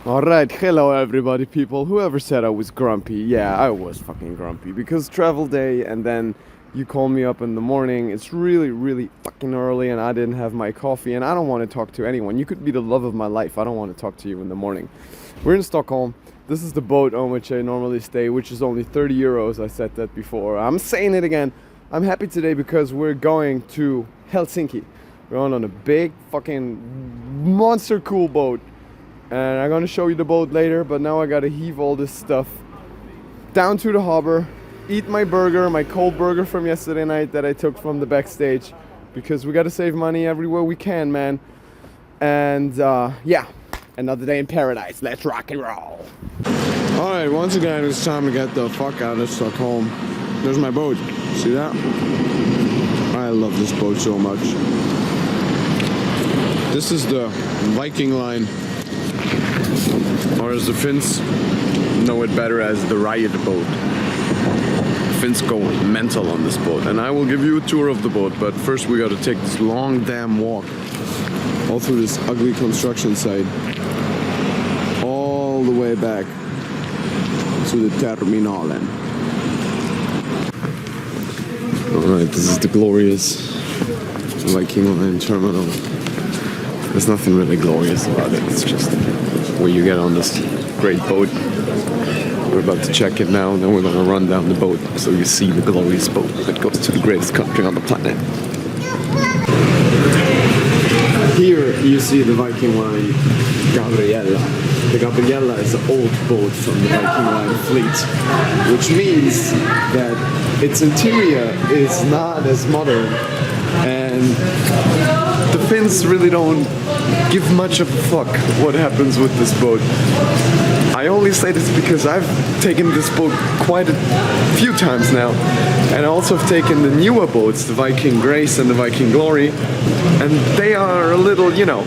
Alright, hello everybody, people. Whoever said I was grumpy, yeah, I was fucking grumpy because travel day and then you call me up in the morning. It's really fucking early and I didn't have my coffee and I don't want to talk to anyone. You could be the love of my life. I don't want to talk to you in the morning. We're in Stockholm. This is the boat on which I normally stay, which is only 30 euros. I said that before. I'm saying it again. I'm happy today because we're going to Helsinki. We're on a big fucking monster cool boat. And I'm gonna show you the boat later, but now I gotta heave all this stuff down to the harbor, eat my burger, my cold burger from yesterday night that I took from the backstage, because we gotta save money everywhere we can, man. And yeah, another day in paradise. Let's rock and roll. Alright, once again, it's time to get the fuck out of Stockholm. There's my boat. See that? I love this boat so much. This is the Viking line. Or as the Finns know it better as the riot boat. Finns go mental on this boat, and I will give you a tour of the boat, but first we gotta take this long damn walk all through this ugly construction site, all the way back to the terminalen. Alright, this is the glorious Viking Line terminal. There's nothing really glorious about it, it's just where you get on this great boat. We're about to check it now, and then we're gonna run down the boat so you see the glorious boat that goes to the greatest country on the planet. Here you see the Viking Line Gabriella. The Gabriella is an old boat from the Viking Line fleet, which means that its interior is not as modern, and the Finns really don't give much of a fuck what happens with this boat. I only say this because I've taken this boat quite a few times now, and I also have taken the newer boats, the Viking Grace and the Viking Glory, and they are a little, you know,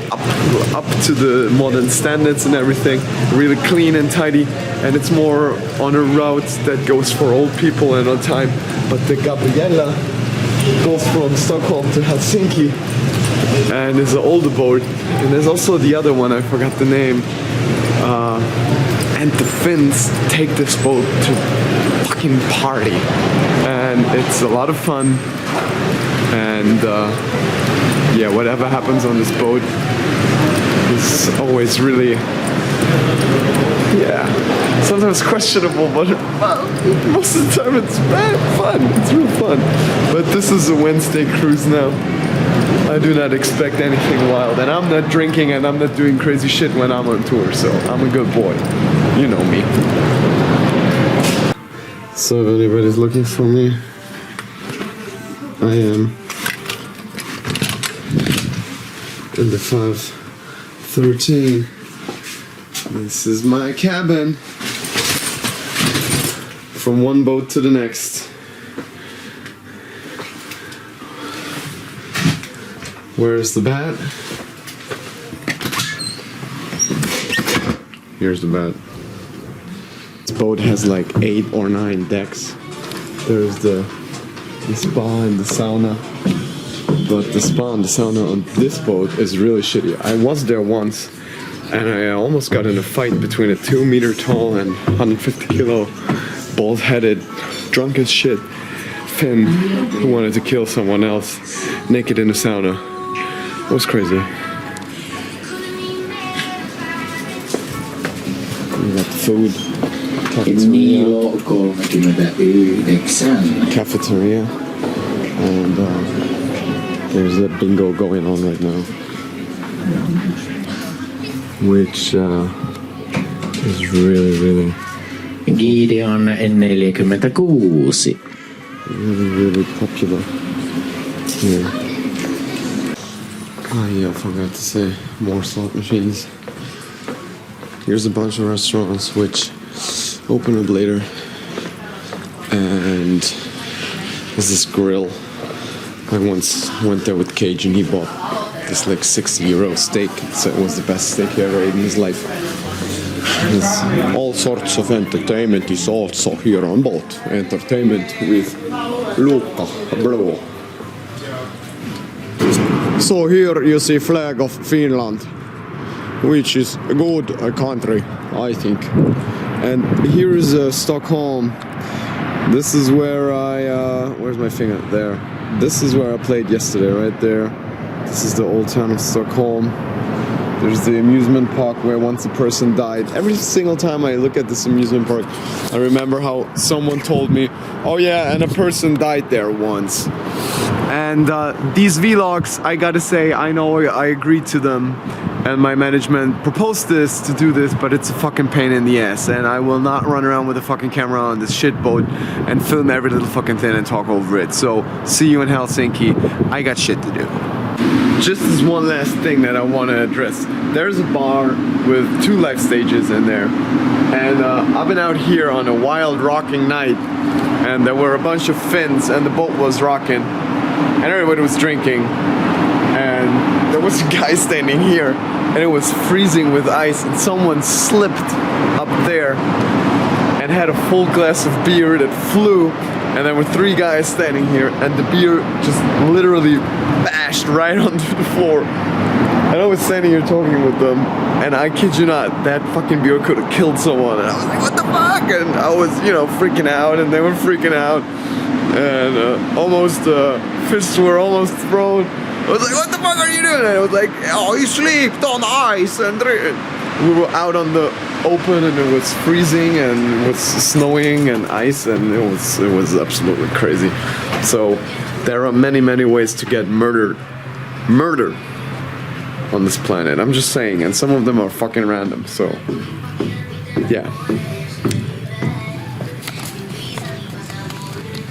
up to the modern standards and everything, really clean and tidy, and it's more on a route that goes for old people and on time. But the Gabriella goes from Stockholm to Helsinki and is an older boat, and there's also the other one, I forgot the name, and the Finns take this boat to fucking party, and it's a lot of fun, and yeah, whatever happens on this boat is always really, yeah, sometimes questionable, but most of the time it's fun, it's real fun. But this is a Wednesday cruise now. I do not expect anything wild, and I'm not drinking and I'm not doing crazy shit when I'm on tour, so I'm a good boy. You know me. So if anybody's looking for me, I am in the 513. This is my cabin. From one boat to the next. Where's the bat? Here's the bat. This boat has like 8 or 9 decks. There's the spa and the sauna. But the spa and the sauna on this boat is really shitty. I was there once and I almost got in a fight between a 2 meter tall and 150 kilo bald-headed, drunk as shit Finn who wanted to kill someone else naked in a sauna. It was crazy. We got food. Cafeteria. And there's a bingo going on right now. Which is really Gideon N46. really popular here. Oh yeah, I forgot to say, more slot machines. Here's a bunch of restaurants which open up later. And there's this grill. I once went there with Cage and he bought this like 60 euro steak. So it was the best steak he ever ate in his life. There's all sorts of entertainment is also here on board. Entertainment with Luca, bro. So here you see flag of Finland. which is a good country, I think. And here is Stockholm. This is where where's my finger? There. This is where I played yesterday, right there. This is the old town of Stockholm. There's the amusement park where once a person died. Every single time I look at this amusement park, I remember how someone told me, oh yeah, and a person died there once. And these vlogs, I gotta say, I know I agreed to them, and my management proposed to do this, but it's a fucking pain in the ass, and I will not run around with a fucking camera on this shit boat and film every little fucking thing and talk over it. So, see you in Helsinki. I got shit to do. Just as one last thing that I want to address. There's a bar with 2 live stages in there, and I've been out here on a wild rocking night, and there were a bunch of Finns, and the boat was rocking, and everybody was drinking, and there was a guy standing here, and it was freezing with ice, and someone slipped up there and had a full glass of beer that flew, and there were 3 guys standing here, and the beer just literally bashed right onto the floor. And I was standing here talking with them, and I kid you not, that fucking beer could have killed someone. And I was like, what the fuck? And I was, freaking out, and they were freaking out. And fists were almost thrown. I was like, what the fuck are you doing? And I was like, oh, you slept on ice. And we were out on the open, and it was freezing, and it was snowing and ice, and it was absolutely crazy. So there are many, many ways to get murdered on this planet. I'm just saying, and some of them are fucking random. So yeah.